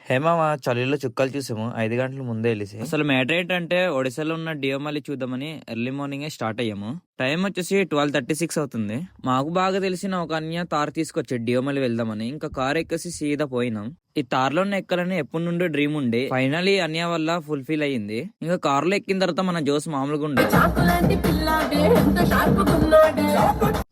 హేమా చలిలో చుక్కలు చూసాము 5 గంటల ముందే వెళ్ళేసి. అసలు మ్యాటర్ ఏంటంటే ఒడిశాలో ఉన్న డియోమలి చూద్దామని ఎర్లీ మార్నింగ్ స్టార్ట్ అయ్యాము. టైం వచ్చేసి 12:36 అవుతుంది. మాకు బాగా తెలిసిన ఒక అన్య తార్ తీసుకొచ్చాడు డియోమలి వెళ్దామని. ఇంకా కార్ ఎక్కేసి సీదా పోయినాం. ఈ తార్లోనే ఎక్కాలని ఎప్పటి నుండో డ్రీమ్ ఉండే. ఫైనలీ అన్య వల్ల ఫుల్ఫిల్ అయ్యింది. ఇంకా కార్ లో ఎక్కిన తర్వాత మన జోస్ మామూలుగా ఉండే.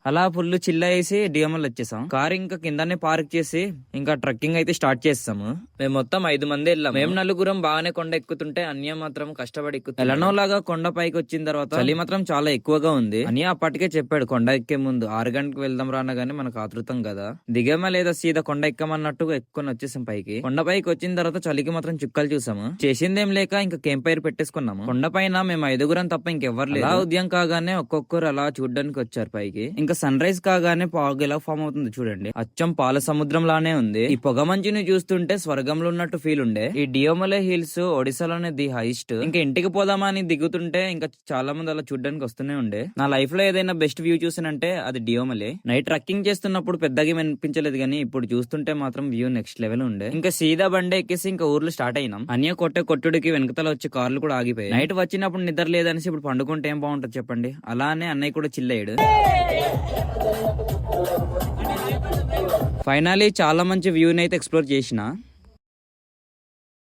అలా ఫుల్ చిల్ల వేసి డిఎంఎల్ వచ్చేసాం. కార్ ఇంకా కిందనే పార్క్ చేసి ఇంకా ట్రెక్కింగ్ అయితే స్టార్ట్ చేస్తాము. మేము మొత్తం 5 మంది వెళ్ళాం. మేము నలుగురం బాగానే కొండ ఎక్కుతుంటే అన్య మాత్రం కష్టపడి ఎక్కుతుంది. ఎలానోలాగా కొండ పైకి వచ్చిన తర్వాత చలి మాత్రం చాలా ఎక్కువగా ఉంది. అన్య అప్పటికే చెప్పాడు కొండ ఎక్కే ముందు 6 గంటలకు వెళ్దాం రానగానే మనకు ఆతృతం కదా, దిగమా లేదా సీదా కొండ ఎక్కమన్నట్టు ఎక్కుని వచ్చేసాం పైకి. కొండ పైకి వచ్చిన తర్వాత చలికి మాత్రం చుక్కలు చూసాము. చేసిందేం లేక ఇంకా కేంప్ ఫైర్ పెట్టేసుకున్నాము. కొండ పైన మేము 5గురం తప్ప ఇంకెవ్వరు లేదు. ఉదయం కాగానే ఒక్కొక్కరు అలా చూడడానికి వచ్చారు పైకి. ఇంకా సన్ రైజ్ కాగానే పాగ్ ఎలా ఫామ్ అవుతుంది చూడండి. అచ్చం పాల సముద్రం లానే ఉంది. ఈ పొగ మంచుని చూస్తుంటే స్వర్గంలో ఉన్నట్టు ఫీల్ ఉండే. ఈ డియోమలే హిల్స్ ఒడిశాలోనే ది హైయెస్ట్. ఇంకా ఇంటికి పోదామా అని దిగుతుంటే ఇంకా చాలా మంది అలా చూడడానికి వస్తూనే ఉండే. నా లైఫ్ లో ఏదైనా బెస్ట్ వ్యూ చూసానంటే అది డియోమలే. నైట్ ట్రెక్కింగ్ చేస్తున్నప్పుడు పెద్దగా అనిపించలేదు కానీ ఇప్పుడు చూస్తుంటే మాత్రం వ్యూ నెక్స్ట్ లెవెల్ ఉండే. ఇంకా సీదా బండి ఎక్కేసి ఇంకా ఊర్లో స్టార్ట్ అయినాం. అన్య కొట్టుడికి వెనకతల వచ్చి కార్లు కూడా ఆగిపోయాయి. నైట్ వచ్చినప్పుడు నిద్ర లేదనేసి ఇప్పుడు పండుకుంటే ఏం బాగుంటది చెప్పండి. అలానే అన్నయ్య కూడా చిల్లయ్యాడు. ఫైనలీ చాలా మంచి వ్యూని అయితే ఎక్స్ప్లోర్ చేసిన.